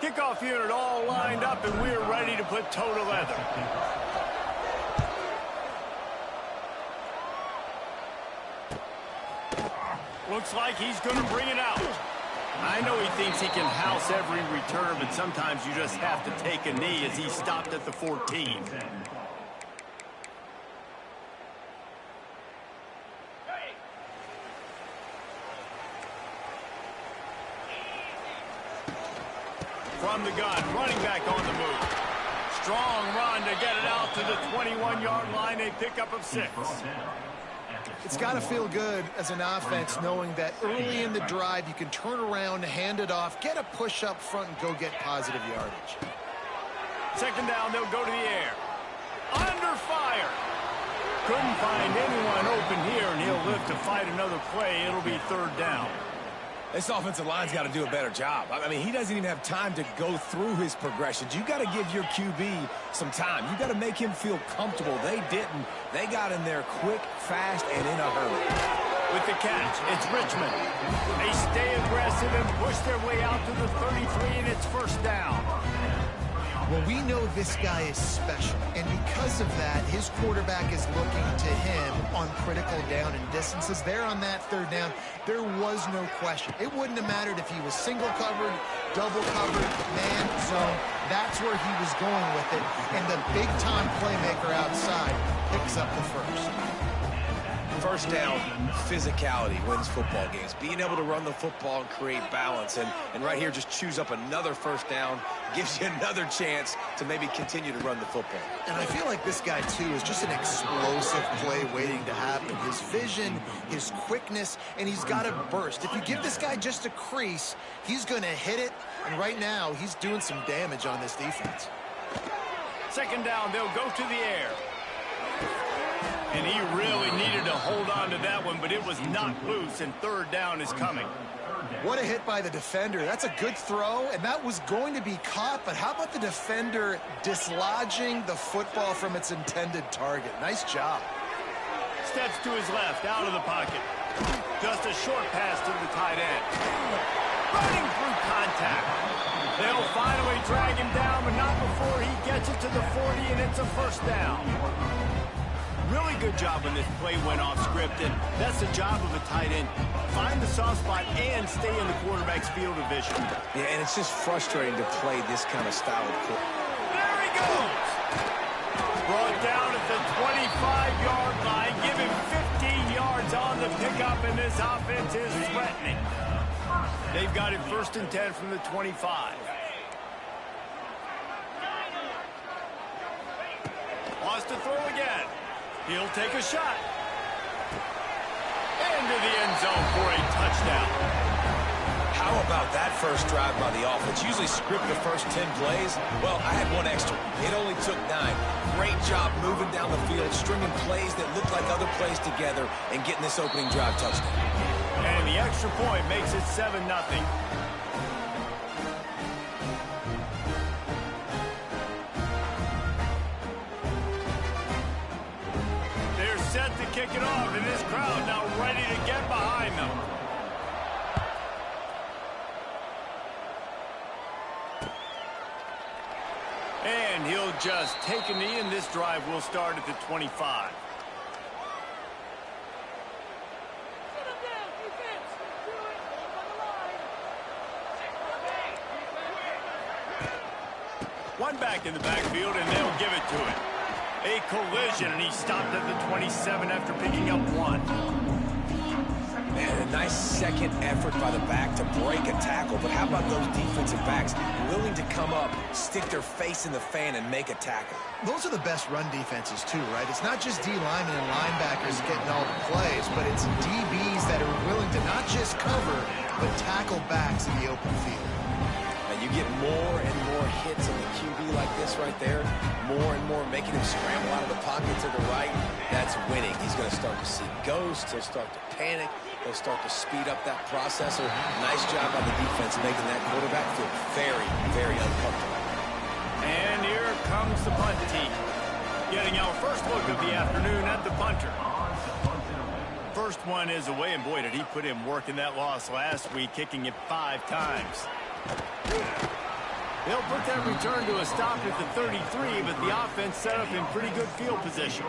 Kickoff unit all lined up, and we're ready to put toe to leather. Looks like he's going to bring it out. I know he thinks he can house every return, but sometimes you just have to take a knee as he stopped at the 14. From the gun, running back on the move. Strong run to get it out to the 21-yard line, a pickup of 6. It's got to feel good as an offense knowing that early in the drive you can turn around, hand it off, get a push up front, and go get positive yardage. Second down, they'll go to the air. Under fire. Couldn't find anyone open here, and he'll live to fight another play. It'll be third down. This offensive line's got to do a better job. I mean, he doesn't even have time to go through his progressions. You got to give your QB some time. You got to make him feel comfortable. They didn't. They got in there quick, fast, and in a hurry. With the catch, it's Richmond. They stay aggressive and push their way out to the 33, and it's first down. Well, we know this guy is special, and because of that, his quarterback is looking to him on critical down and distances. There on that third down, there was no question. It wouldn't have mattered if he was single covered, double covered, man zone. That's where he was going with it, and the big-time playmaker outside picks up the first. First down, physicality wins football games. Being able to run the football and create balance. And right here, just choose up another first down. Gives you another chance to maybe continue to run the football. And I feel like this guy, too, is just an explosive play waiting to happen. His vision, his quickness, and he's got a burst. If you give this guy just a crease, he's going to hit it. And right now, he's doing some damage on this defense. Second down, they'll go to the air. And he really needed to hold on to that one, but it was knocked loose, and third down is coming. What a hit by the defender. That's a good throw, and that was going to be caught, but how about the defender dislodging the football from its intended target? Nice job. Steps to his left, out of the pocket. Just a short pass to the tight end. Running through contact. They'll finally drag him down, but not before he gets it to the 40, and it's a first down. Really good job when this play went off script, and that's the job of a tight end. Find the soft spot and stay in the quarterback's field of vision. Yeah, and it's just frustrating to play this kind of style of play. There he goes! Brought down at the 25-yard line. Give him 15 yards on the pickup, and this offense is threatening. They've got it first and 10 from the 25. Wants to throw again. He'll take a shot. Into the end zone for a touchdown. How about that first drive by the offense? Usually script the first 10 plays. Well, I had one extra. It only took 9. Great job moving down the field, stringing plays that look like other plays together, and getting this opening drive touchdown. And the extra point makes it 7-0. Set to kick it off, and this crowd now ready to get behind them. And he'll just take a knee, and this drive will start at the 25. One back in the backfield, and they'll give it to him. A collision, and he stopped at the 27 after picking up 1. Man, a nice second effort by the back to break a tackle. But how about those defensive backs willing to come up, stick their face in the fan, and make a tackle? Those are the best run defenses, too, right? It's not just D linemen and linebackers getting all the plays, but it's DBs that are willing to not just cover, but tackle backs in the open field. And you get more and more hits on the QB like this right there, more and more making him scramble out of the pocket to the right. That's winning. He's going to start to see ghosts. He'll start to panic. He'll start to speed up that processor. Nice job by the defense making that quarterback feel very, very uncomfortable. And here comes the punt team. Getting our first look of the afternoon at the punter. First one is away, and boy, did he put in work in that loss last week, kicking it 5 times. They'll put that return to a stop at the 33, but the offense set up in pretty good field position.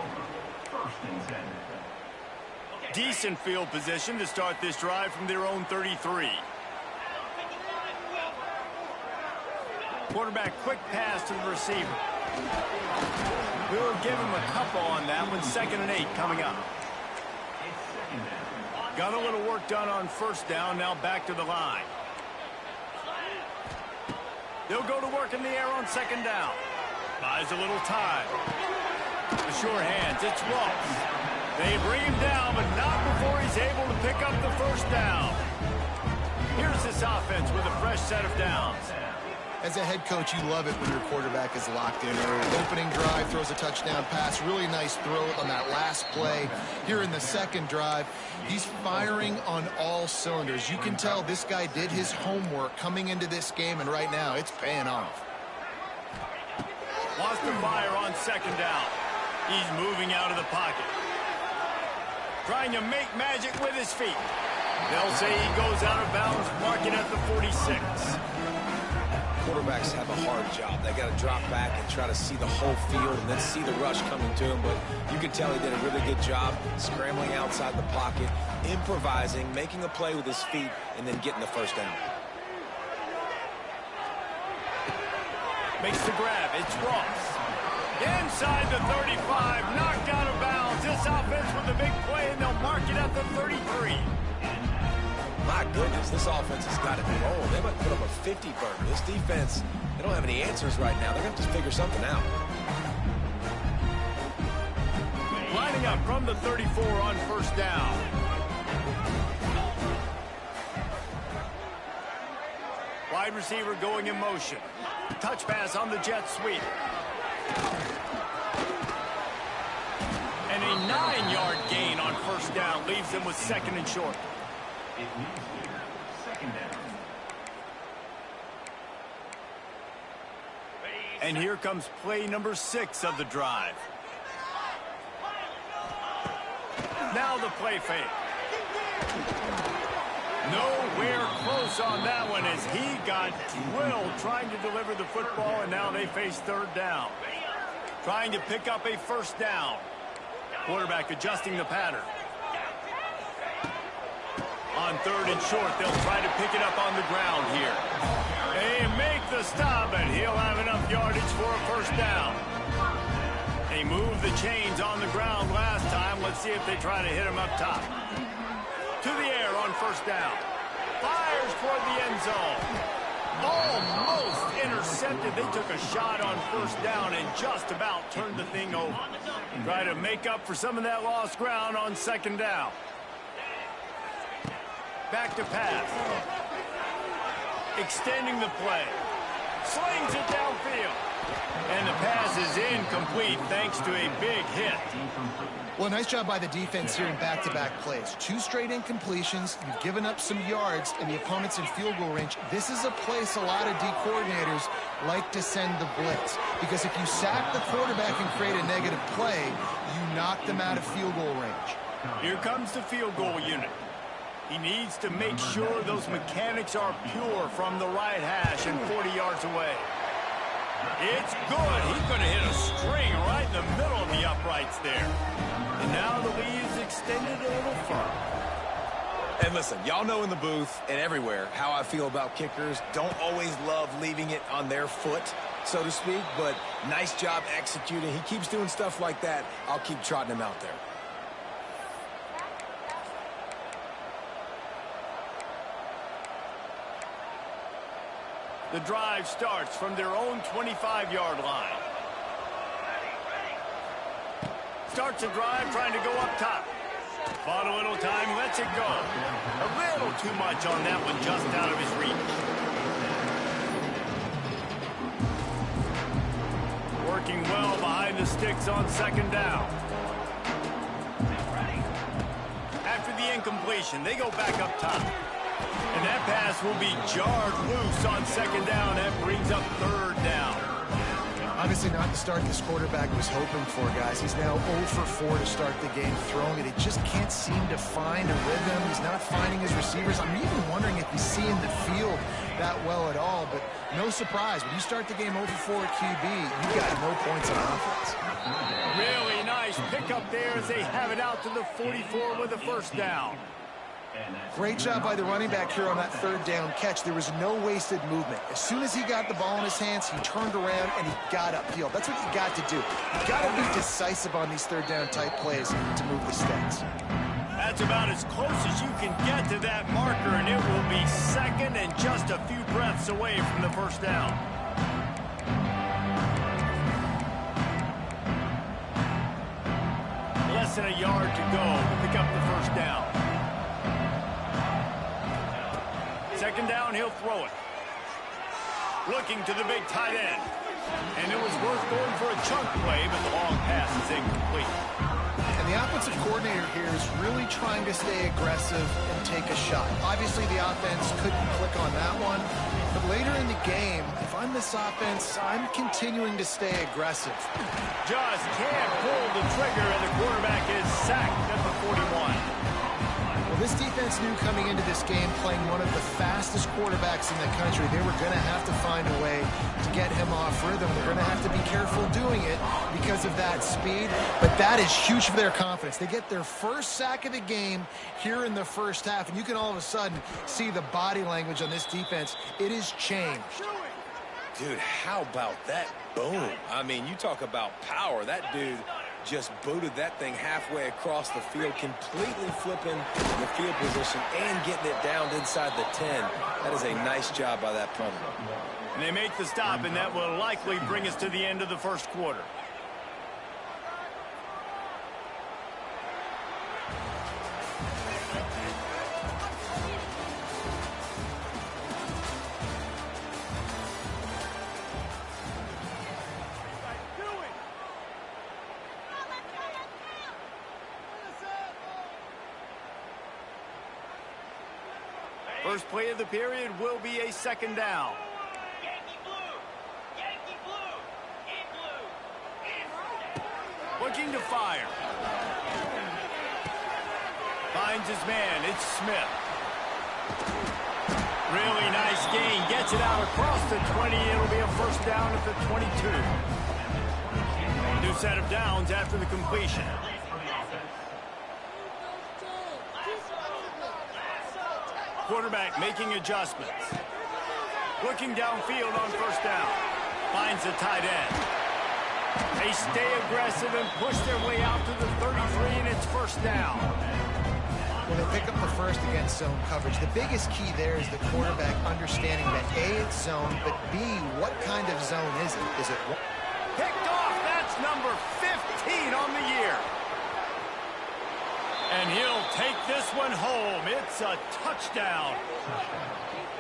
Decent field position to start this drive from their own 33. Quarterback quick pass to the receiver. We'll give him a couple on that one. 2nd and 8 coming up. Got a little work done on first down. Now back to the line. They'll go to work in the air on 2nd down. Buys a little time. The sure hands. It's Ross. They bring him down, but not before he's able to pick up the first down. Here's this offense with a fresh set of downs. As a head coach, you love it when your quarterback is locked in early. Opening drive, throws a touchdown pass. Really nice throw on that last play. Here in the 2nd drive, he's firing on all cylinders. You can tell this guy did his homework coming into this game, and right now it's paying off. Wants to fire on 2nd down. He's moving out of the pocket. Trying to make magic with his feet. They'll say he goes out of bounds, marking at the 46. Quarterbacks have a hard job. They got to drop back and try to see the whole field and then see the rush coming to him. But you can tell he did a really good job scrambling outside the pocket, improvising, making a play with his feet, and then getting the first down. Makes the grab. It's Ross. Inside the 35, knocked out of bounds. This offense with a big play, and they'll mark it at the 33. My goodness, this offense has got it rolling. They might put up a 50 burger. This defense, they don't have any answers right now. They're going to have to figure something out. Lining up from the 34 on first down. Wide receiver going in motion. Touch pass on the jet sweep. And a 9-yard gain on first down leaves them with 2nd and short. And here comes play number 6 of the drive. Now the play fake. Nowhere close on that one as he got drilled trying to deliver the football, and now they face 3rd down. Trying to pick up a first down. Quarterback adjusting the pattern. On 3rd and short, they'll try to pick it up on the ground here. They make the stop, and he'll have enough yardage for a first down. They moved the chains on the ground last time. Let's see if they try to hit him up top. To the air on first down. Fires toward the end zone. Almost intercepted. They took a shot on first down and just about turned the thing over. Try to make up for some of that lost ground on 2nd down. Back to pass. Extending the play. Slings it downfield. And the pass is incomplete thanks to a big hit. Well, nice job by the defense here in back-to-back plays. 2 straight incompletions. You've given up some yards, and the opponent's in field goal range. This is a place a lot of D coordinators like to send the blitz. Because if you sack the quarterback and create a negative play, you knock them out of field goal range. Here comes the field goal unit. He needs to make sure those mechanics are pure from the right hash and 40 yards away. It's good. He's going to hit a string right in the middle of the uprights there. And now the lead is extended a little further. And listen, y'all know in the booth and everywhere how I feel about kickers. Don't always love leaving it on their foot, so to speak, but nice job executing. He keeps doing stuff like that. I'll keep trotting him out there. The drive starts from their own 25-yard line. Starts a drive trying to go up top. Bought a little time, lets it go. A little too much on that one, just out of his reach. Working well behind the sticks on 2nd down. After the incompletion, they go back up top. And that pass will be jarred loose on 2nd down. That brings up 3rd down. Obviously not the start this quarterback was hoping for, guys. He's now 0 for 4 to start the game throwing it. He just can't seem to find a rhythm. He's not finding his receivers. I'm even wondering if he's seeing the field that well at all, but no surprise. When you start the game 0-4 at QB, you got no points on offense. Really nice pickup there as they have it out to the 44 with a first down. Great job by the running back here on that third down catch. There was no wasted movement. As soon as he got the ball in his hands, he turned around and he got upfield. That's what you got to do. You got to be decisive on these third down type plays to move the stats. That's about as close as you can get to that marker, and it will be second and just a few breaths away from the first down. Less than a yard to go to pick up the first down. Second down, he'll throw it. Looking to the big tight end. And it was worth going for a chunk play, but the long pass is incomplete. And the offensive coordinator here is really trying to stay aggressive and take a shot. Obviously, the offense couldn't click on that one. But later in the game, if I'm this offense, I'm continuing to stay aggressive. Just can't pull the trigger, and the quarterback is sacked at the 41. Well, this defense knew coming into this game, playing one of the fastest quarterbacks in the country, they were going to have to find a way to get him off rhythm. They're going to have to be careful doing it because of that speed, but that is huge for their confidence. They get their first sack of the game here in the first half, and you can all of a sudden see the body language on this defense. It has changed. Dude, how about that boom? I mean, you talk about power. That dude just booted that thing halfway across the field, completely flipping the field position and getting it down inside the 10. That is a nice job by that punter. And they make the stop, and that will likely bring us to the end of the first quarter. First play of the period will be a second down. Yankee blue! Yankee blue! In blue! Looking to fire. Finds his man. It's Smith. Really nice gain. Gets it out across the 20. It'll be a first down at the 22. New set of downs after the completion. Quarterback making adjustments. Looking downfield on first down. Finds the tight end. They stay aggressive and push their way out to the 33, and it's first down. Well, they pick up the first against zone coverage. The biggest key there is the quarterback understanding that A, it's zone, but B, what kind of zone is it? Is it Picked off. That's number 15 on the year. And he'll take this one home. It's a touchdown.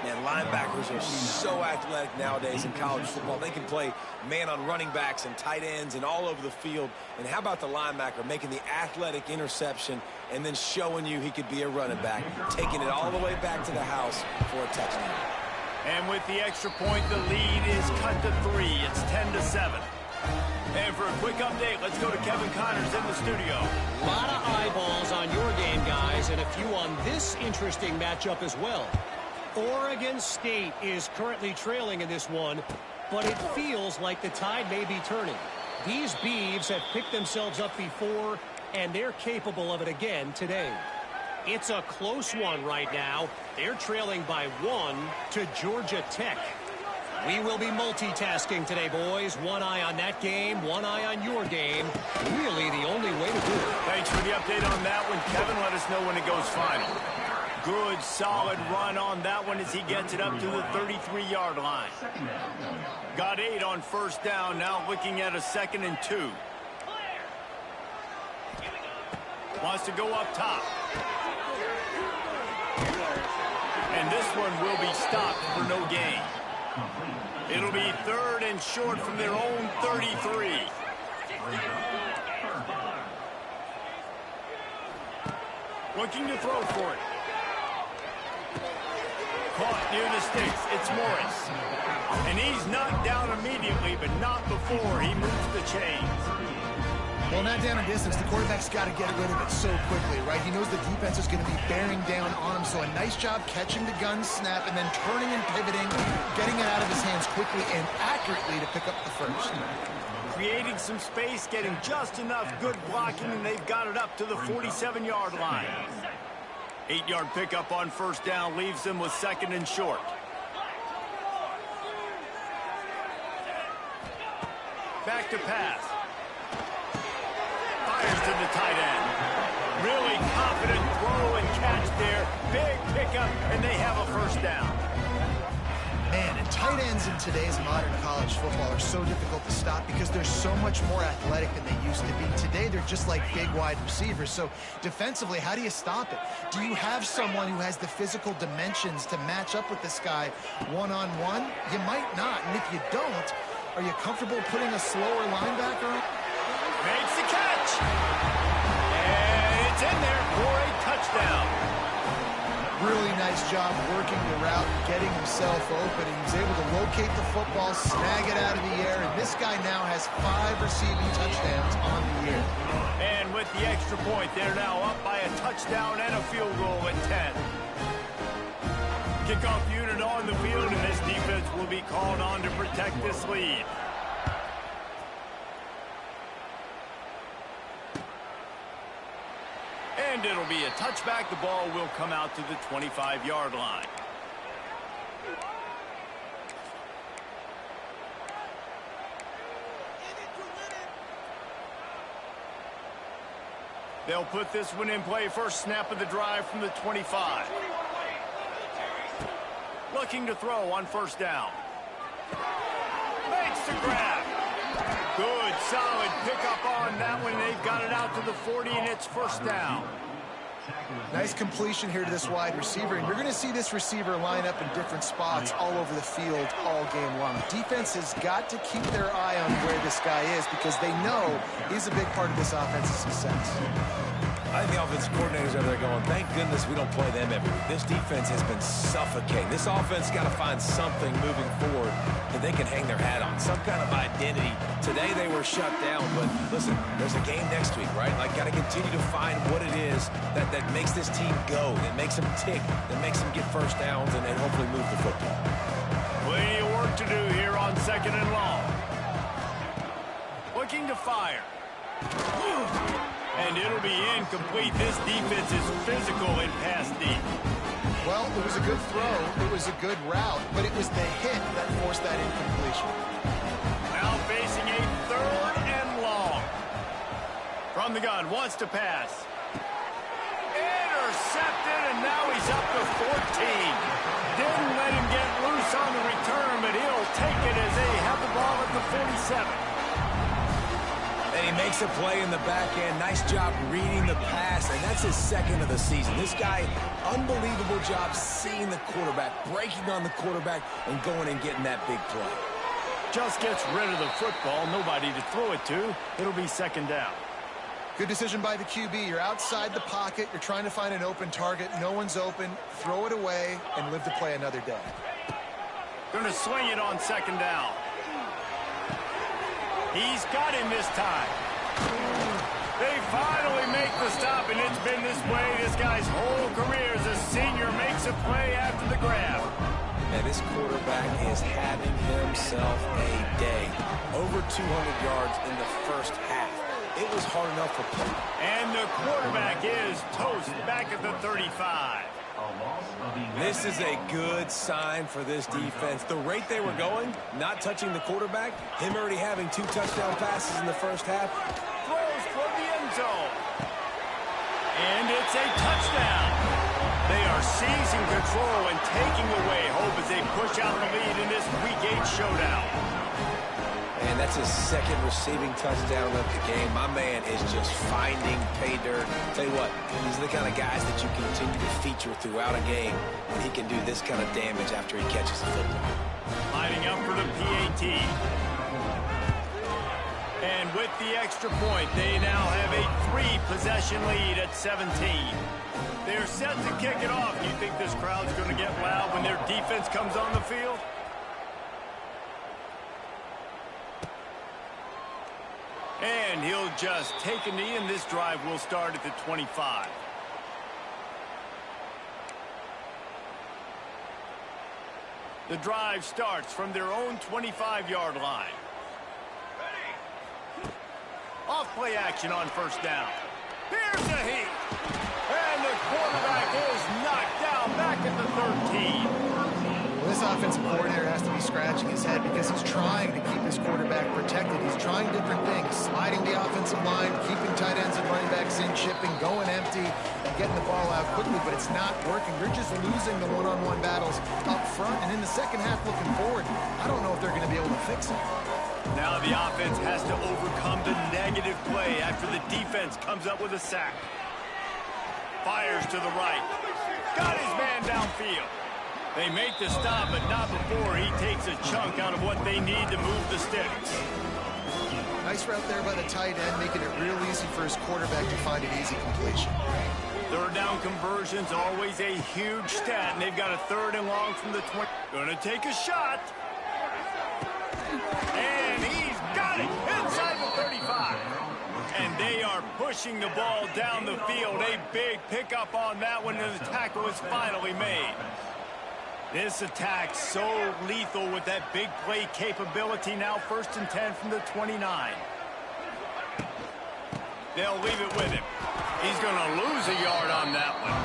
Man, linebackers are so athletic nowadays in college football. They can play man on running backs and tight ends and all over the field. And how about the linebacker making the athletic interception and then showing you he could be a running back, taking it all the way back to the house for a touchdown. And with the extra point, the lead is cut to 3. It's 10-7. And for a quick update, let's go to Kevin Connors in the studio. A lot of eyeballs on your game, guys, and a few on this interesting matchup as well. Oregon State is currently trailing in this one, but it feels like the tide may be turning. These Beavs have picked themselves up before, and they're capable of it again today. It's a close one right now. They're trailing by 1 to Georgia Tech. We will be multitasking today, boys. One eye on that game, one eye on your game. Really the only way to do it. Thanks for the update on that one, Kevin. Let us know when it goes final. Good, solid run on that one as he gets it up to the 33-yard line. Got 8 on first down, now looking at a 2nd and 2. Wants to go up top. And this one will be stopped for no gain. It'll be 3rd and short from their own 33. Looking to throw for it. Caught near the sticks. It's Morris. And he's knocked down immediately, but not before he moves the chains. Well, not down in distance. The quarterback's got to get rid of it so quickly, right? He knows the defense is going to be bearing down on him, so a nice job catching the gun snap and then turning and pivoting quickly and accurately to pick up the first. Creating some space, getting just enough good blocking, and they've got it up to the 47-yard line. 8-yard pickup on first down leaves them with second and short. Back to pass. Fires to the tight end. Really confident throw and catch there. Big pickup, and they have a first down. Man, and tight ends in today's modern college football are so difficult to stop because they're so much more athletic than they used to be. Today, they're just like big wide receivers. So defensively, how do you stop it? Do you have someone who has the physical dimensions to match up with this guy one-on-one? You might not, and if you don't, are you comfortable putting a slower linebacker on? Makes the catch. And it's in there for a touchdown. Really nice job working the route and getting himself open. He was able to locate the football, snag it out of the air, and this guy now has 5 receiving touchdowns on the year. And with the extra point, they're now up by a touchdown and a field goal at 10. Kickoff unit on the field, and this defense will be called on to protect this lead. And it'll be a touchback. The ball will come out to the 25-yard line. They'll put this one in play. First snap of the drive from the 25. Looking to throw on first down. Makes the grab. Good, solid pickup on that one. They've got it out to the 40, and it's first down. Nice completion here to this wide receiver, and you're going to see this receiver line up in different spots all over the field all game long. Defense has got to keep their eye on where this guy is because they know he's a big part of this offense's success. I think the offensive coordinators over there going, thank goodness we don't play them every week. This defense has been suffocating. This offense got to find something moving forward that they can hang their hat on, some kind of identity. Today they were shut down, but listen, there's a game next week, right? Like, got to continue to find what it is that makes this team go, that makes them tick, that makes them get first downs, and hopefully move the football. Plenty of work to do here on second and long. Looking to fire. And it'll be incomplete. This defense is physical and pass deep. Well, it was a good throw. It was a good route, but it was the hit that forced that incompletion. Now facing a third and long. From the gun, wants to pass. Intercepted, and now he's up to 14. Didn't let him get loose on the return, but he'll take it as they have the ball at the 47. And he makes a play in the back end. Nice job reading the pass, and that's his second of the season. This guy, unbelievable job seeing the quarterback, breaking on the quarterback, and going and getting that big play. Just gets rid of the football. Nobody to throw it to. It'll be second down. Good decision by the QB. You're outside the pocket. You're trying to find an open target. No one's open. Throw it away and live to play another day. Going to swing it on second down. He's got him this time. They finally make the stop, and it's been this way this guy's whole career as a senior. Makes a play after the grab. And this quarterback is having himself a day. Over 200 yards in the first half. It was hard enough for play. And the quarterback is toast back at the 35. This is a good sign for this defense. The rate they were going, not touching the quarterback, him already having 2 touchdown passes in the first half. Throws toward the end zone. And it's a touchdown. They are seizing control and taking away hope as they push out the lead in this Week 8 showdown. And that's his second receiving touchdown of the game. My man is just finding pay dirt. Tell you what, these are the kind of guys that you continue to feature throughout a game, and he can do this kind of damage after he catches the football. Lining up for the PAT. And with the extra point, they now have a 3-possession lead at 17. They're set to kick it off. Do you think this crowd's going to get loud when their defense comes on the field? And he'll just take a knee, and this drive will start at the 25. The drive starts from their own 25-yard line. Off play action on first down. Here's the heat. And the quarterback is knocked down back at the 13. This offensive coordinator has to be scratching his head because he's trying to keep his quarterback protected. He's trying different things, sliding the offensive line, keeping tight ends and running backs in, chipping, going empty, and getting the ball out quickly, but it's not working. They're just losing the one-on-one battles up front, and in the second half looking forward, I don't know if they're going to be able to fix it. Now the offense has to overcome the negative play after the defense comes up with a sack. Fires to the right. Got his man downfield. They make the stop, but not before he takes a chunk out of what they need to move the sticks. Nice route there by the tight end, making it real easy for his quarterback to find an easy completion. Third down conversion's always a huge stat, and they've got a 3rd and long from the 20. Gonna take a shot. And he's got it inside the 35. And they are pushing the ball down the field. A big pickup on that one, and the tackle is finally made. This attack's so lethal with that big play capability. Now 1st and 10 from the 29. They'll leave it with him. He's going to lose a yard on that one.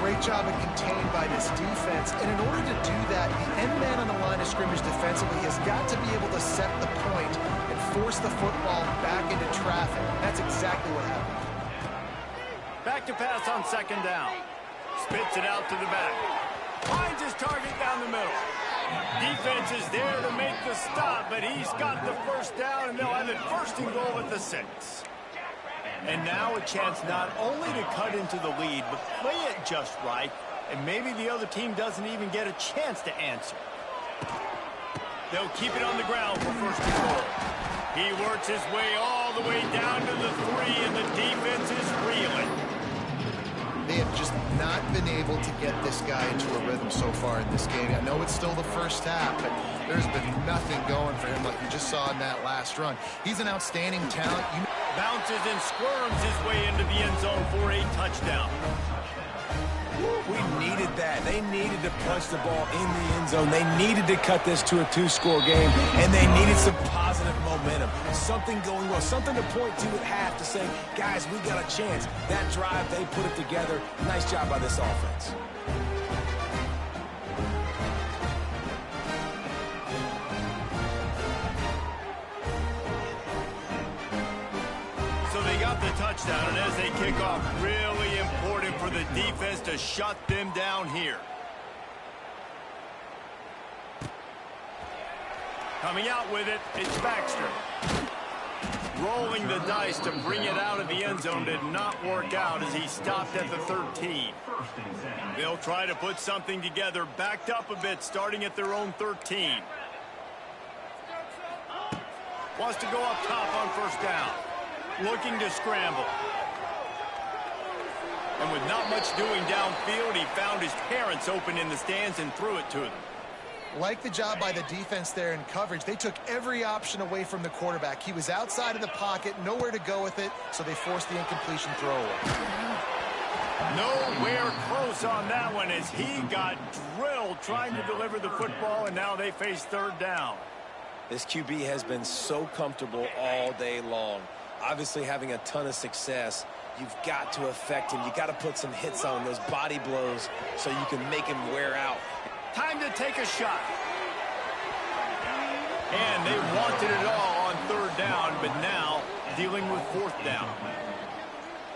Great job of contained by this defense. And in order to do that, the end man on the line of scrimmage defensively has got to be able to set the point and force the football back into traffic. That's exactly what happened. Back to pass on 2nd down. Spits it out to the back. Finds his target down the middle. Defense is there to make the stop, but he's got the 1st down, and they'll have it 1st and goal at the 6. And now a chance not only to cut into the lead, but play it just right, and maybe the other team doesn't even get a chance to answer. They'll keep it on the ground for 1st and goal. He works his way all the way down to the 3, and the defense is reeling. They have just not been able to get this guy into a rhythm so far in this game. I know it's still the first half, but there's been nothing going for him like you just saw in that last run. He's an outstanding talent. Bounces and squirms his way into the end zone for a touchdown. We needed that. They needed to punch the ball in the end zone. They needed to cut this to a 2-score game, and they needed some positive momentum. Something going well, something to point to at half to say, guys, we got a chance. That drive, they put it together. Nice job by this offense. So they got the touchdown, and as they kick off, really important for the defense to shut them down here. Coming out with it, it's Baxter. Rolling the dice to bring it out of the end zone did not work out as he stopped at the 13. They'll try to put something together, backed up a bit, starting at their own 13. Wants to go up top on 1st down. Looking to scramble. And with not much doing downfield, he found his parents open in the stands and threw it to them. Like the job by the defense there in coverage, they took every option away from the quarterback. He was outside of the pocket, nowhere to go with it, so they forced the incompletion throwaway. Nowhere close on that one as he got drilled trying to deliver the football, and now they face 3rd down. This QB has been so comfortable all day long. Obviously having a ton of success. You've got to affect him. You got to put some hits on those body blows so you can make him wear out. Time to take a shot. And they wanted it all on 3rd down, but now dealing with 4th down.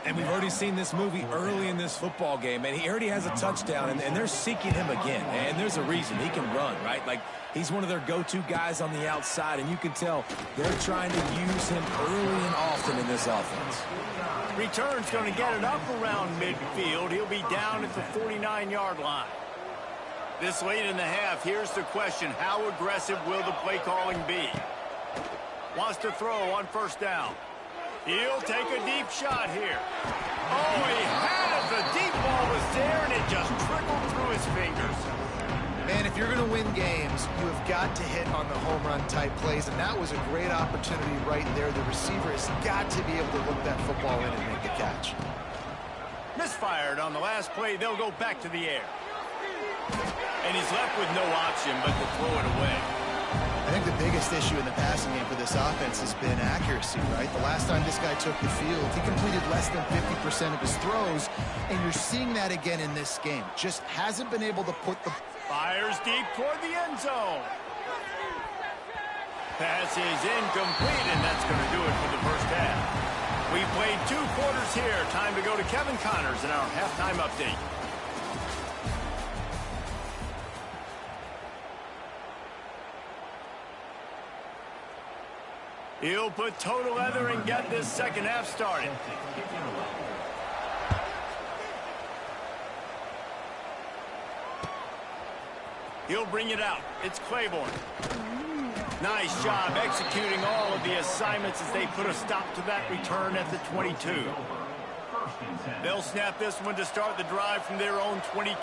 And we've already seen this movie early in this football game, and he already has a touchdown, and they're seeking him again. And there's a reason. He can run, right? Like, he's one of their go-to guys on the outside, and you can tell they're trying to use him early and often in this offense. Return's going to get it up around midfield. He'll be down at the 49-yard line. This late in the half, here's the question. How aggressive will the play calling be? Wants to throw on 1st down. He'll take a deep shot here. Oh, he had it. The deep ball was there, and it just trickled through his fingers. Man, if you're going to win games, you have got to hit on the home run type plays, and that was a great opportunity right there. The receiver has got to be able to look that football in and make the catch. Misfired on the last play. They'll go back to the air. And he's left with no option but to throw it away. I think the biggest issue in the passing game for this offense has been accuracy, right? The last time this guy took the field, he completed less than 50% of his throws, and you're seeing that again in this game. Just hasn't been able to put the... Fires deep toward the end zone. Pass is incomplete, and that's going to do it for the first half. We've played 2 quarters here. Time to go to Kevin Connors in our halftime update. He'll put total leather and get this second half started. He'll bring it out. It's Claiborne. Nice job executing all of the assignments as they put a stop to that return at the 22. They'll snap this one to start the drive from their own 22.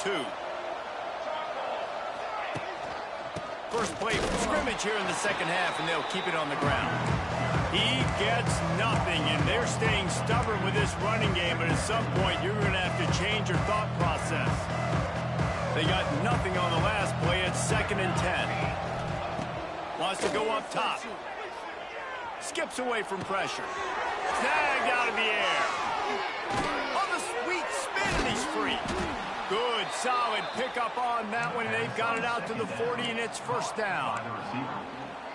First play from scrimmage here in the second half, and they'll keep it on the ground. He gets nothing, and they're staying stubborn with this running game, but at some point you're going to have to change your thought process. They got nothing on the last play. It's 2nd and 10. Wants to go up top. Skips away from pressure. Snagged out of the air. On the sweet spin, and he's free. Good, solid pickup on that one, and they've got it out to the 40, and it's first down.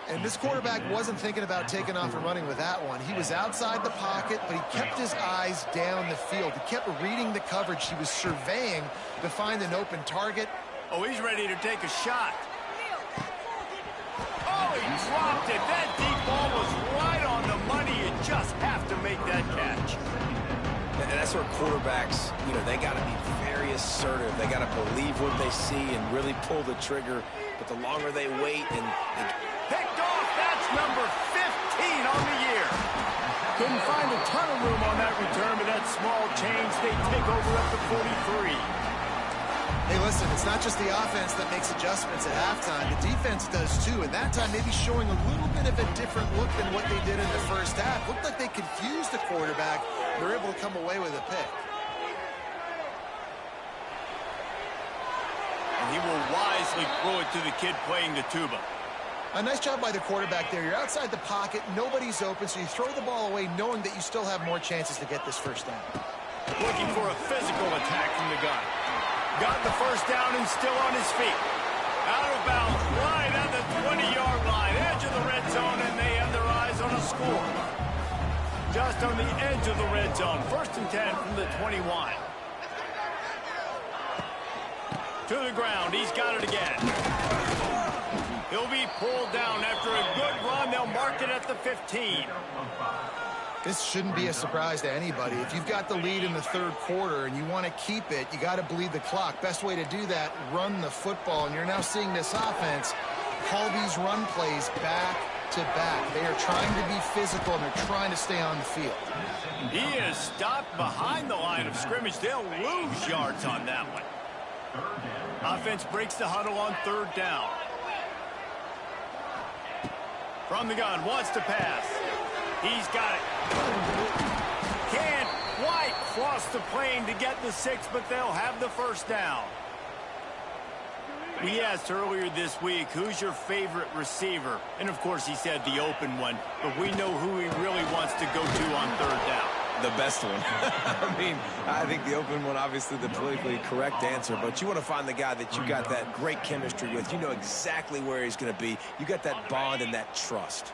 And this quarterback wasn't thinking about taking off and running with that one. He was outside the pocket, but he kept his eyes down the field. He kept reading the coverage. He was surveying to find an open target. Oh, he's ready to take a shot. Oh, he dropped it. That deep ball was right on the money. You just have to make that catch. And that's where quarterbacks, they got to be very assertive. They got to believe what they see and really pull the trigger. But the longer they wait and picked off, that's number 15 on the year. Couldn't find a ton of room on that return, but that small change, they take over at the 43. Hey, listen, it's not just the offense that makes adjustments at halftime. The defense does too, and that time maybe showing a little bit of a different look than what they did in the first half. Looked like they confused the quarterback. They're able to come away with a pick. And he will wisely throw it to the kid playing the tuba. A nice job by the quarterback there. You're outside the pocket, nobody's open, so you throw the ball away knowing that you still have more chances to get this first down. Looking for a physical attack from the gun. Got the first down and still on his feet. Out of bounds, right at the 20-yard line, edge of the red zone, and they have their eyes on a score. Just on the edge of the red zone, 1st and 10 from the 21. To the ground, he's got it again. He'll be pulled down after a good run. They'll mark it at the 15. This shouldn't be a surprise to anybody. If you've got the lead in the 3rd quarter and you want to keep it, you got to bleed the clock. Best way to do that, run the football. And you're now seeing this offense call these run plays back to back. They are trying to be physical, and they're trying to stay on the field. He is stopped behind the line of scrimmage. They'll lose yards on that one. Offense breaks the huddle on 3rd down. From the gun, wants to pass. He's got it. Can't quite cross the plane to get the 6, but they'll have the first down. We asked earlier this week, who's your favorite receiver? And, of course, he said the open one, but we know who he really wants to go to on 3rd down. the best one. I think the open one, obviously the politically correct answer, but you want to find the guy that you got that great chemistry with. You know exactly where he's going to be. You got that bond and that trust.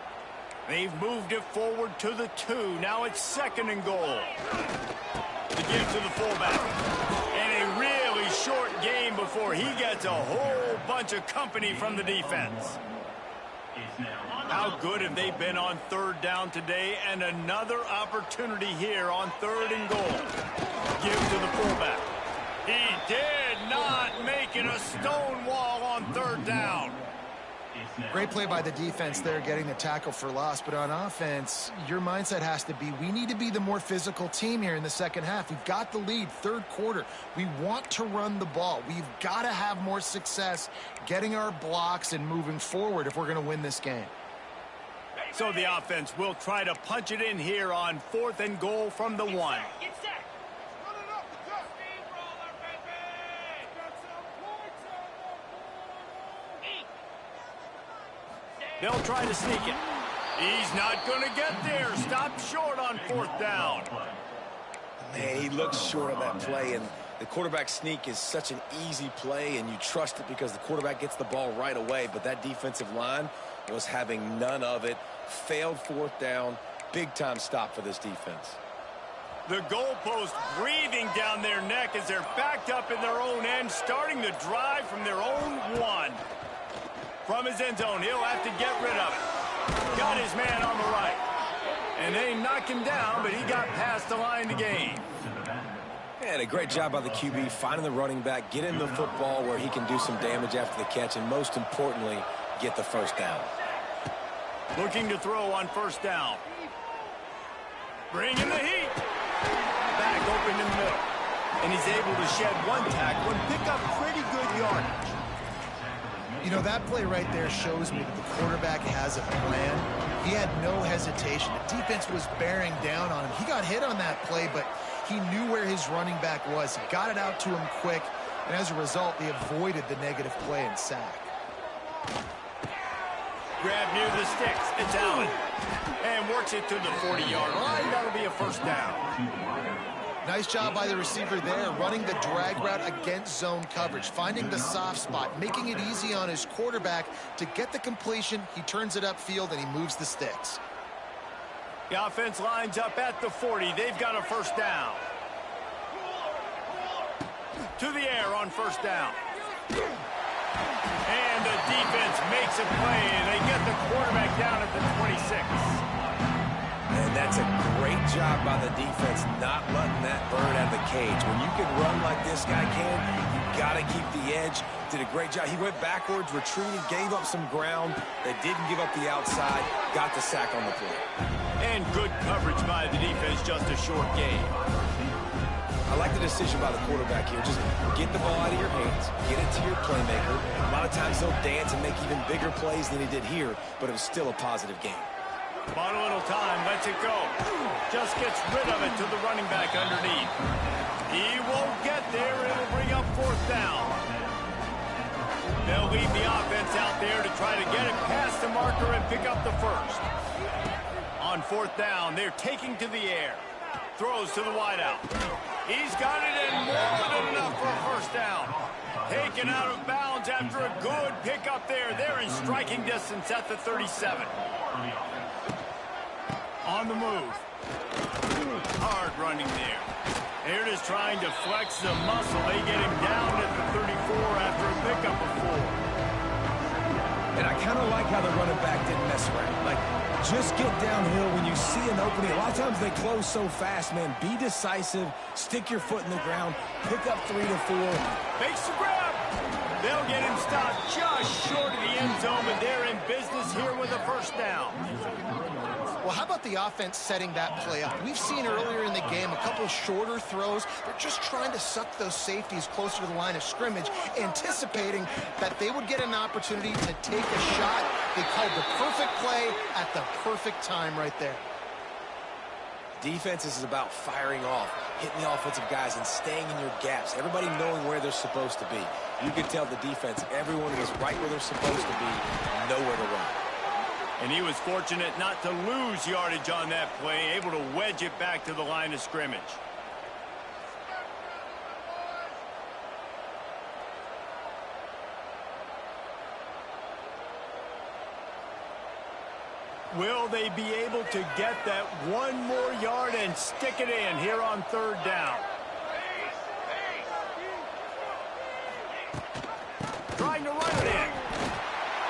They've moved it forward to the 2. Now it's 2nd and goal. To give to the fullback. And a really short game before he gets a whole bunch of company from the defense. How good have they been on 3rd down today? And another opportunity here on 3rd and goal. Give to the fullback. He did not make it a stone wall on 3rd down. Great play by the defense there, getting the tackle for loss. But on offense, your mindset has to be, we need to be the more physical team here in the second half. We've got the lead, 3rd quarter. We want to run the ball. We've got to have more success getting our blocks and moving forward if we're going to win this game. So the offense will try to punch it in here on 4th and goal from the 1. Get set. They'll try to sneak it. He's not going to get there. Stopped short on 4th down. Man, he looks short on that play, and the quarterback sneak is such an easy play, and you trust it because the quarterback gets the ball right away, but that defensive line was having none of it. Failed 4th down. Big-time stop for this defense. The goalpost breathing down their neck as they're backed up in their own end, starting the drive from their own 1. From his end zone, he'll have to get rid of it. Got his man on the right. And they knock him down, but he got past the line to gain. And a great job by the QB, finding the running back, get him the football where he can do some damage after the catch, and most importantly, get the 1st down. Looking to throw on 1st down. Bringing the heat. Back open in the middle. And he's able to shed 1 tackle and pick up pretty good yardage. You know, that play right there shows me that the quarterback has a plan. He had no hesitation. The defense was bearing down on him. He got hit on that play, but he knew where his running back was. He got it out to him quick, and as a result, they avoided the negative play and sack. Grab near the sticks. It's Allen. And works it to the 40-yard line. That'll be a 1st down. Nice job by the receiver there, running the drag route against zone coverage, finding the soft spot, making it easy on his quarterback to get the completion. He turns it upfield, and he moves the sticks. The offense lines up at the 40. They've got a 1st down. To the air on 1st down. And the defense makes a play, and they get the quarterback down at the 26. And that's a great job by the defense, not letting that bird out of the cage. When you can run like this guy can, you got to keep the edge. Did a great job. He went backwards, retreated, gave up some ground. They didn't give up the outside, got the sack on the play. And good coverage by the defense, just a short game. I like the decision by the quarterback here. Just get the ball out of your hands, get it to your playmaker. A lot of times they'll dance and make even bigger plays than he did here, but it was still a positive game. Bought a little time, lets it go. Just gets rid of it to the running back underneath. He won't get there. It'll bring up 4th down. They'll leave the offense out there to try to get it past the marker and pick up the 1st. On 4th down, they're taking to the air. Throws to the wideout. He's got it in more than enough for a 1st down. Taken out of bounds after a good pickup there. They're in striking distance at the 37. On the move. Hard running there. They're just trying to flex the muscle. They get him down at the 34 after a pickup of 4. And I kind of like how the running back didn't mess around. Like, just get downhill when you see an opening. A lot of times they close so fast, man. Be decisive. Stick your foot in the ground. Pick up 3 to 4. Makes the grab. They'll get him stopped just short of the end zone, but they're in business here with a 1st down. Well, how about the offense setting that play up? We've seen earlier in the game a couple shorter throws. They're just trying to suck those safeties closer to the line of scrimmage, anticipating that they would get an opportunity to take a shot. They called the perfect play at the perfect time right there. Defense is about firing off, hitting the offensive guys, and staying in your gaps. Everybody knowing where they're supposed to be. You can tell the defense, everyone was right where they're supposed to be, nowhere to run. And he was fortunate not to lose yardage on that play, able to wedge it back to the line of scrimmage. Will they be able to get that 1 more yard and stick it in here on 3rd down? Trying to run it in.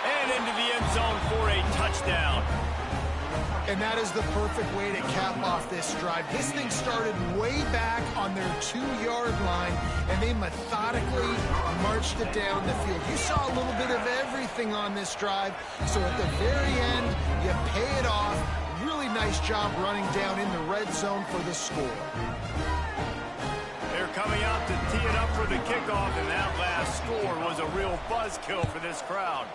And into the end zone for a touchdown. And that is the perfect way to cap off this drive. This thing started way back on their 2-yard line, and they methodically marched it down the field. You saw a little bit of everything on this drive, so at the very end, you pay it off. Really nice job running down in the red zone for the score. They're coming out to tee it up for the kickoff, and that last score was a real buzzkill for this crowd.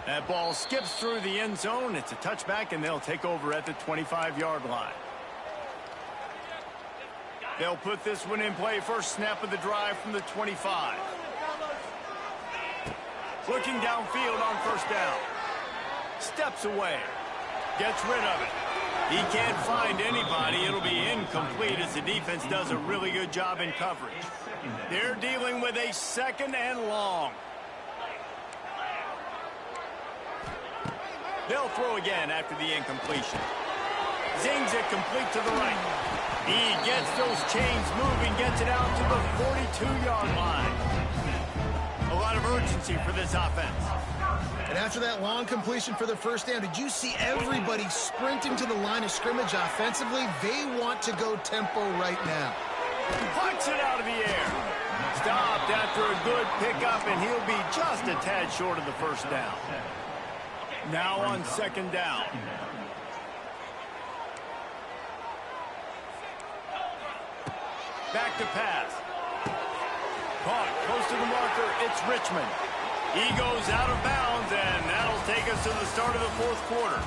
That ball skips through the end zone. It's a touchback, and they'll take over at the 25-yard line. They'll put this one in play. First snap of the drive from the 25. Looking downfield on first down. Steps away. Gets rid of it. He can't find anybody. It'll be incomplete as the defense does a really good job in coverage. They're dealing with a 2nd and long. They'll throw again after the incompletion. Zings it complete to the right. He gets those chains moving, gets it out to the 42-yard line. A lot of urgency for this offense. And after that long completion for the first down, did you see everybody sprinting to the line of scrimmage offensively? They want to go tempo right now. Puts it out of the air. Stopped after a good pickup, and he'll be just a tad short of the first down. Now on 2nd down. Back to pass. Caught close to the marker. It's Richmond. He goes out of bounds, and that'll take us to the start of the 4th quarter.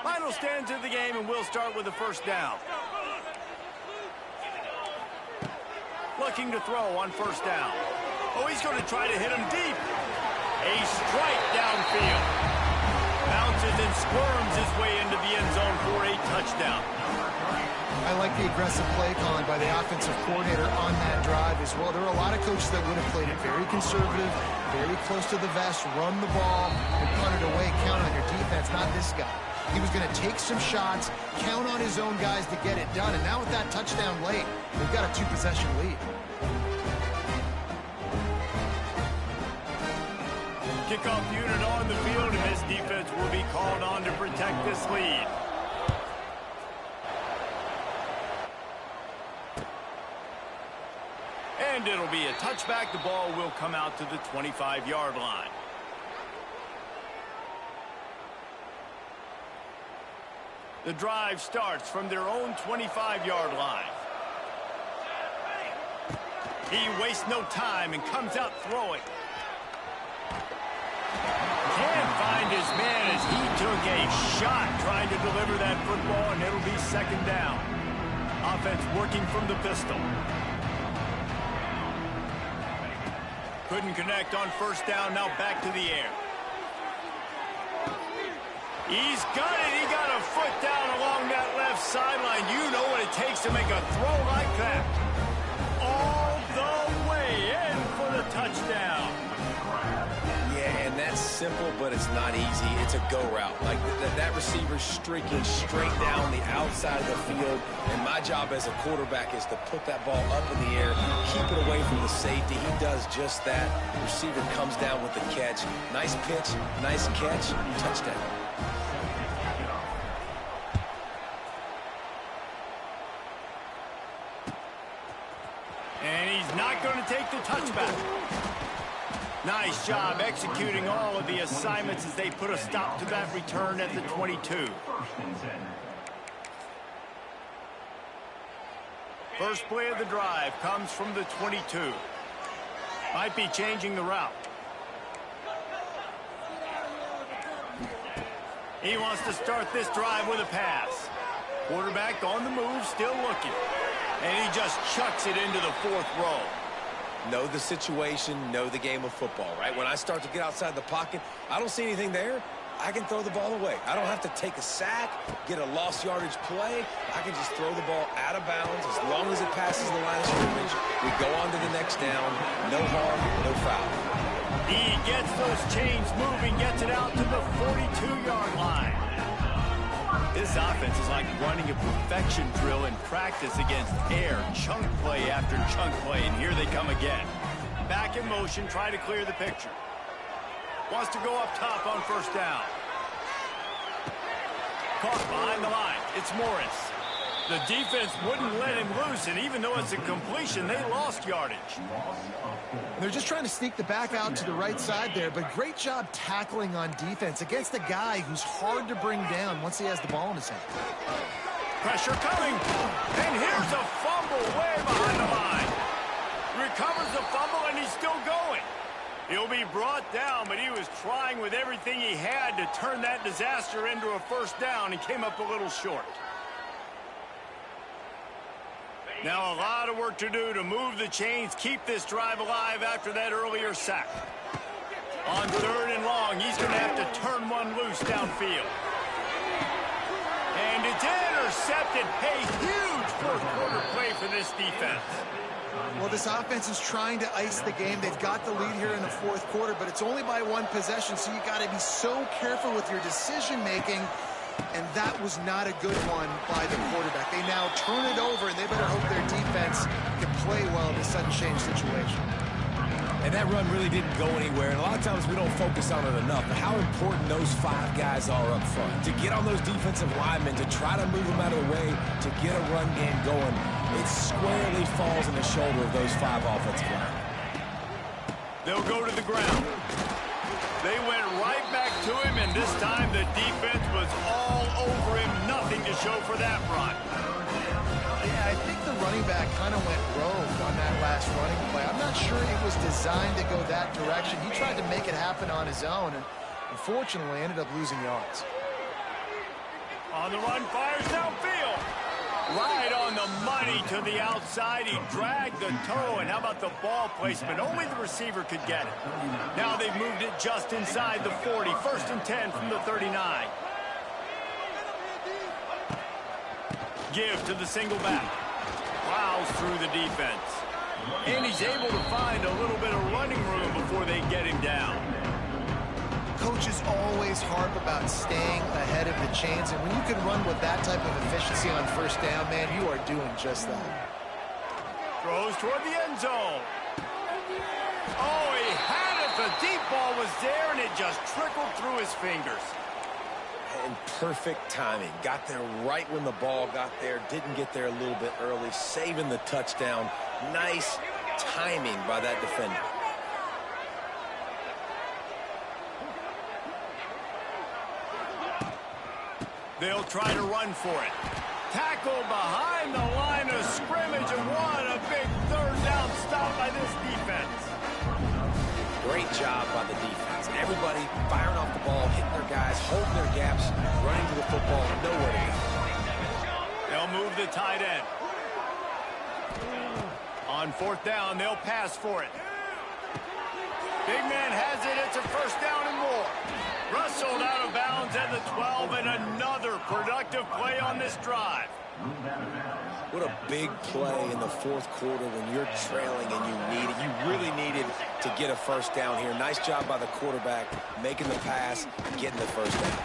Final stands of the game, and we'll start with the first down. Looking to throw on first down. Oh, he's going to try to hit him deep. A strike downfield. Bounces and squirms his way into the end zone for a touchdown. I like the aggressive play calling by the offensive coordinator on that drive as well. There are a lot of coaches that would have played it very conservative, very close to the vest, run the ball, and punt it away, count on your defense, not this guy. He was going to take some shots, count on his own guys to get it done, and now with that touchdown late, they've got a 2-possession lead. Kickoff unit on the field, and this defense will be called on to protect this lead. And it'll be a touchback. The ball will come out to the 25-yard line. The drive starts from their own 25-yard line. He wastes no time and comes out throwing. Can't find his man as he took a shot trying to deliver that football, and it'll be 2nd down. Offense working from the pistol. Couldn't connect on first down, now back to the air. He's got it. He got a foot down along that left sideline. You know what it takes to make a throw like that. All the way in for the touchdown. Yeah, and that's simple, but it's not easy. It's a go route. Like that receiver's streaking straight down the outside of the field, and my job as a quarterback is to put that ball up in the air, keep it away from the safety. He does just that. The receiver comes down with the catch. Nice pitch, nice catch, touchdown. And he's not going to take the touchback. Nice job executing all of the assignments as they put a stop to that return at the 22. First play of the drive comes from the 22. Might be changing the route. He wants to start this drive with a pass. Quarterback on the move, still looking. And he just chucks it into the 4th row. Know the situation, know the game of football, right? When I start to get outside the pocket, I don't see anything there. I can throw the ball away. I don't have to take a sack, get a lost yardage play. I can just throw the ball out of bounds as long as it passes the line of scrimmage. We go on to the next down. No harm, no foul. He gets those chains moving, gets it out to the 42-yard line. This offense is like running a perfection drill in practice against air, chunk play after chunk play, and here they come again. Back in motion, try to clear the picture. Wants to go up top on first down. Caught behind the line. It's Morris. The defense wouldn't let him loose, and even though it's a completion, they lost yardage. They're just trying to sneak the back out to the right side there, but great job tackling on defense against a guy who's hard to bring down once he has the ball in his hand. Pressure coming, and here's a fumble way behind the line. Recovers the fumble, and he's still going. He'll be brought down, but he was trying with everything he had to turn that disaster into a first down and came up a little short. Now a lot of work to do to move the chains, keep this drive alive after that earlier sack. On 3rd and long, he's going to have to turn one loose downfield. And it's intercepted. A huge fourth quarter play for this defense. Well, this offense is trying to ice the game. They've got the lead here in the fourth quarter, but it's only by one possession, so you got to be so careful with your decision-making, and that was not a good one by the quarterback. They now turn it over, and they better hope their defense can play well in a sudden change situation. And that run really didn't go anywhere, and a lot of times we don't focus on it enough, but how important those 5 guys are up front. To get on those defensive linemen, to try to move them out of the way, to get a run game going, it squarely falls on the shoulder of those 5 offensive linemen. They'll go to the ground. They went right back to him, and this time the defense was all over him. Nothing to show for that run. Yeah, I think the running back kind of went rogue on that last running play. I'm not sure it was designed to go that direction. He tried to make it happen on his own, and unfortunately ended up losing yards. On the run, fires downfield. Right on the money to the outside. He dragged the toe, and how about the ball placement? Only the receiver could get it. Now they've moved it just inside the 40. 1st and 10 from the 39. Give to the single back. Plows through the defense. And he's able to find a little bit of running room before they get him down. Coaches always harp about staying ahead of the chains, and when you can run with that type of efficiency on 1st down, man, you are doing just that. Throws toward the end zone. Oh, he had it. The deep ball was there, and it just trickled through his fingers. And perfect timing. Got there right when the ball got there. Didn't get there a little bit early. Saving the touchdown. Nice timing by that defender. They'll try to run for it. Tackle behind the line of scrimmage, and what a big 3rd down stop by this defense. Great job by the defense. Everybody firing off the ball, hitting their guys, holding their gaps, running to the football, nowhere to go. They'll move the tight end. On 4th down, they'll pass for it. Big man has it. It's a 1st down and more. Rustled out of bounds at the 12, and another productive play on this drive. What a big play in the 4th quarter when you're trailing and you really needed to get a 1st down here. Nice job by the quarterback, making the pass, getting the 1st down.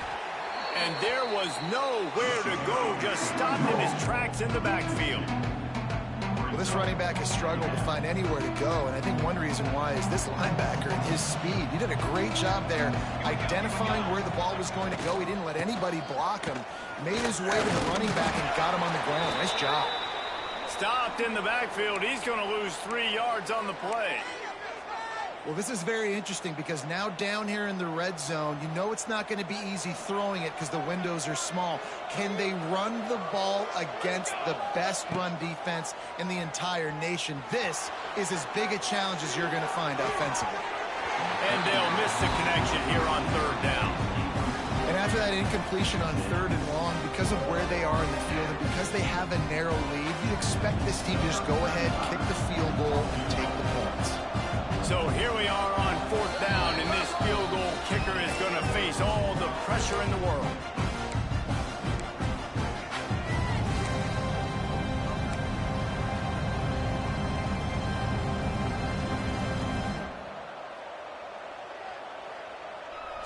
And there was nowhere to go, just stopped in his tracks in the backfield. Well, this running back has struggled to find anywhere to go, and I think one reason why is this linebacker and his speed. He did a great job there identifying where the ball was going to go. He didn't let anybody block him. Made his way to the running back and got him on the ground. Nice job. Stopped in the backfield. He's going to lose 3 yards on the play. Well, this is very interesting because now down here in the red zone, you know it's not going to be easy throwing it because the windows are small. Can they run the ball against the best run defense in the entire nation? This is as big a challenge as you're going to find offensively. And they'll miss the connection here on 3rd down. And after that incompletion on 3rd and long, because of where they are in the field and because they have a narrow lead, you'd expect this team to just go ahead, kick the field goal, and take the points. So here we are on 4th down, and this field goal kicker is going to face all the pressure in the world.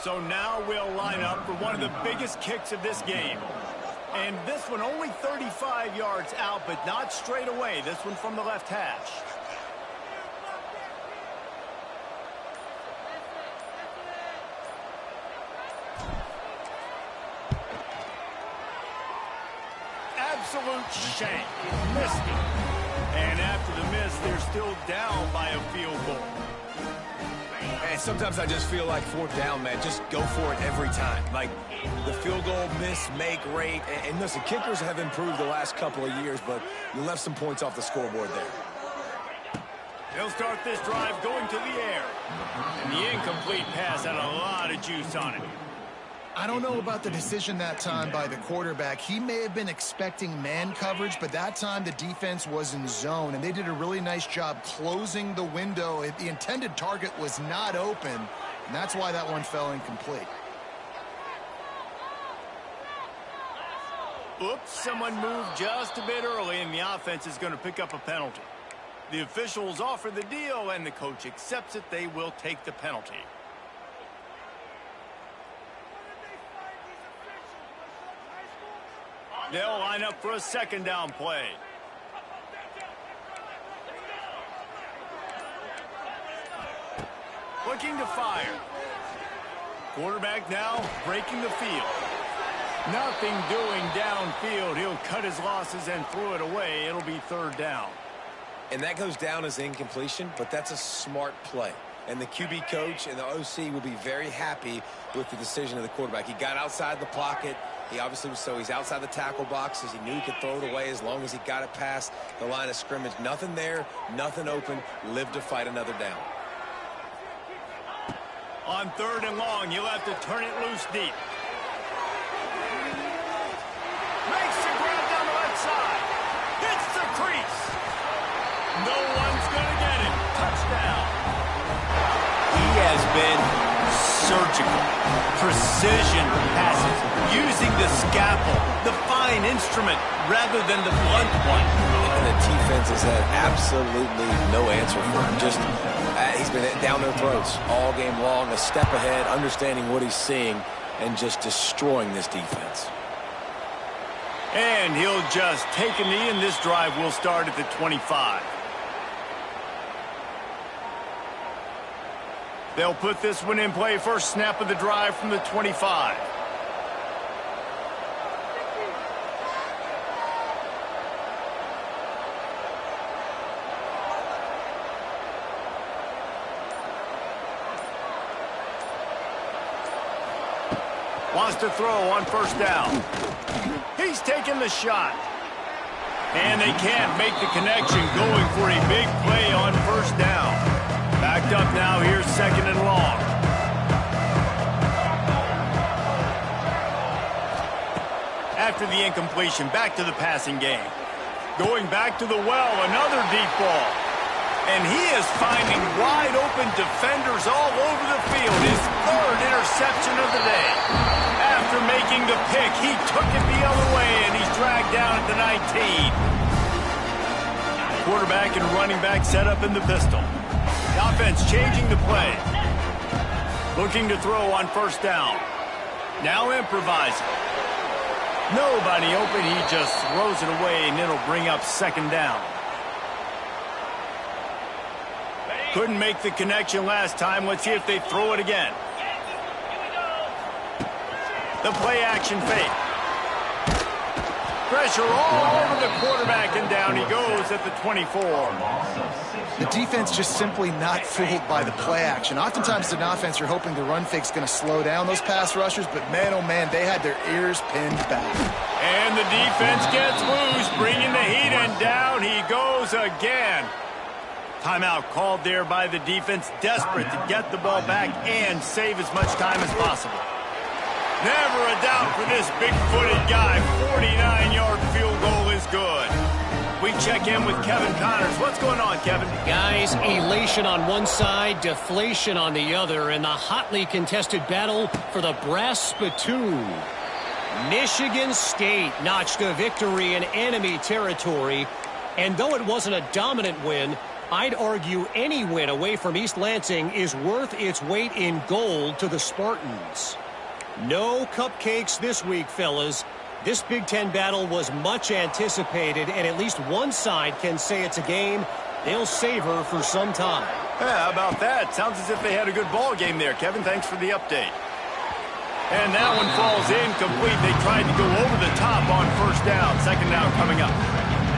So now we'll line up for one of the biggest kicks of this game. And this one only 35 yards out, but not straight away. This one from the left hash. Absolute shank. Missed it. And after the miss, they're still down by a field goal. And sometimes I just feel like 4th down, man, just go for it every time. Like the field goal miss, make rate. And listen, kickers have improved the last couple of years, but you left some points off the scoreboard there. They'll start this drive going to the air. And the incomplete pass had a lot of juice on it. I don't know about the decision that time by the quarterback. He may have been expecting man coverage, but that time the defense was in zone, and they did a really nice job closing the window. The intended target was not open, and that's why that one fell incomplete. Oops, someone moved just a bit early, and the offense is going to pick up a penalty. The officials offer the deal, and the coach accepts it. They will take the penalty. They'll line up for a second down play. Looking to fire. Quarterback now breaking the field. Nothing doing downfield. He'll cut his losses and throw it away. It'll be third down. And that goes down as incompletion, but that's a smart play. And the QB coach and the OC will be very happy with the decision of the quarterback. He got outside the pocket. He obviously was he's outside the tackle boxes. He knew he could throw it away as long as he got it past the line of scrimmage. Nothing there, nothing open. Live to fight another down. On third and long, you'll have to turn it loose deep. Makes the grab down the left side. Hits the crease. No one's going to get him. Touchdown. He has been surgical. Precision passes. Using the scalpel, the fine instrument, rather than the blunt one. And the defense has had absolutely no answer for him. Just, he's been down their throats all game long, a step ahead, understanding what he's seeing, and just destroying this defense. And he'll just take a knee, and this drive will start at the 25. They'll put this one in play. First snap of the drive from the 25. Wants to throw on first down. He's taking the shot. And they can't make the connection, going for a big play on first down. Backed up now, here's second and long. After the incompletion, back to the passing game. Going back to the well, another deep ball. And he is finding wide open defenders all over the field. His third interception of the day. After making the pick, he took it the other way, and he's dragged down at the 19. Quarterback and running back set up in the pistol. The offense changing the play. Looking to throw on first down. Now improvising. Nobody open. He just throws it away, and it'll bring up second down. Couldn't make the connection last time. Let's see if they throw it again. The play action fake. Pressure all over the quarterback, and down he goes at the 24. The defense just simply not fooled by the play action. Oftentimes, an offense, you're hoping the run fake's going to slow down those pass rushers, but man, oh man, they had their ears pinned back. And the defense gets loose, bringing the heat, and down he goes again. Timeout called there by the defense, desperate to get the ball back and save as much time as possible. Never a doubt for this big-footed guy. 49-yard field goal is good. We check in with Kevin Connors. What's going on, Kevin? Guys, elation on one side, deflation on the other, in the hotly contested battle for the brass spittoon. Michigan State notched a victory in enemy territory, and though it wasn't a dominant win, I'd argue any win away from East Lansing is worth its weight in gold to the Spartans. No cupcakes this week, fellas. This Big Ten battle was much anticipated, and at least one side can say it's a game they'll savor for some time. Yeah, how about that? Sounds as if they had a good ball game there, Kevin. Thanks for the update. And that one falls incomplete. They tried to go over the top on first down. Second down coming up.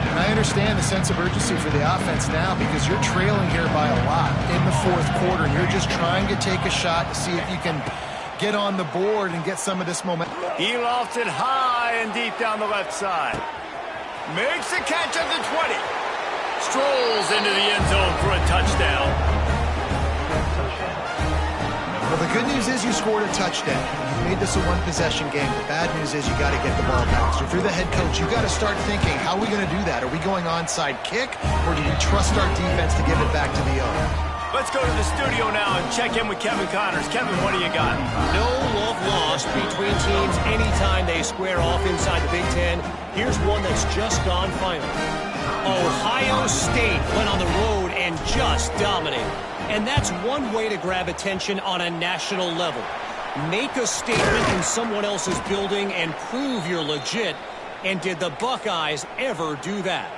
And I understand the sense of urgency for the offense now because you're trailing here by a lot in the fourth quarter, and you're just trying to take a shot to see if you can get on the board and get some of this momentum. He lofts it high and deep down the left side. Makes the catch at the 20. Strolls into the end zone for a touchdown. Well, the good news is you scored a touchdown. You made this a one-possession game. The bad news is you got to get the ball back. So if you're the head coach, you got to start thinking, how are we going to do that? Are we going onside kick, or do we trust our defense to give it back to the owner? Let's go to the studio now and check in with Kevin Connors. Kevin, what do you got? No love lost between teams anytime they square off inside the Big Ten. Here's one that's just gone final. Ohio State went on the road and just dominated. And that's one way to grab attention on a national level. Make a statement in someone else's building and prove you're legit. And did the Buckeyes ever do that?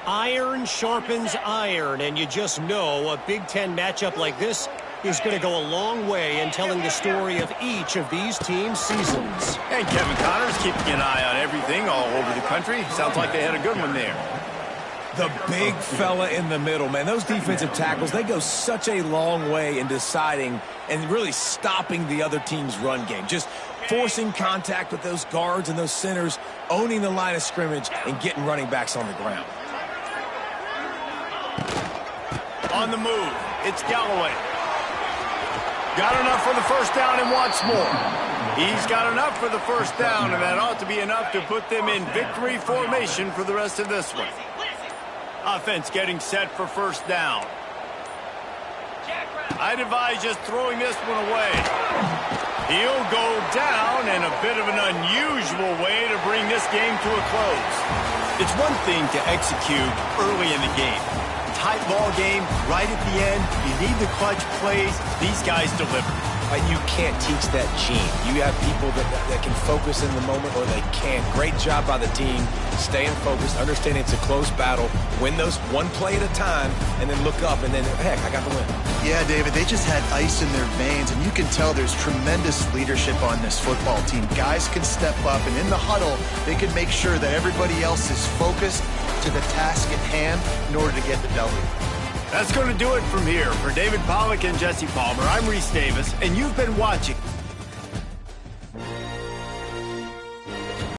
Iron sharpens iron, and you just know a Big Ten matchup like this is going to go a long way in telling the story of each of these teams' seasons. And Kevin Connors keeping an eye on everything all over the country. Sounds like they had a good one there. The big fella in the middle, man. Those defensive tackles, they go such a long way in deciding and really stopping the other team's run game. Just forcing contact with those guards and those centers, owning the line of scrimmage, and getting running backs on the ground. On the move, it's Galloway. Got enough for the first down and wants more. He's got enough for the first down, and that ought to be enough to put them in victory formation for the rest of this one. Offense getting set for first down. I'd advise just throwing this one away. He'll go down in a bit of an unusual way to bring this game to a close. It's one thing to execute early in the game. Tight ball game, right at the end. You need the clutch plays. These guys deliver. And you can't teach that gene. You have people that can focus in the moment, or they can't. Great job by the team, staying focused, understanding it's a close battle, win those one play at a time, and then look up, and then, heck, I got the win. Yeah, David, they just had ice in their veins, and you can tell there's tremendous leadership on this football team. Guys can step up, and in the huddle, they can make sure that everybody else is focused to the task at hand in order to get the W. That's going to do it from here. For David Pollack and Jesse Palmer, I'm Reese Davis, and you've been watching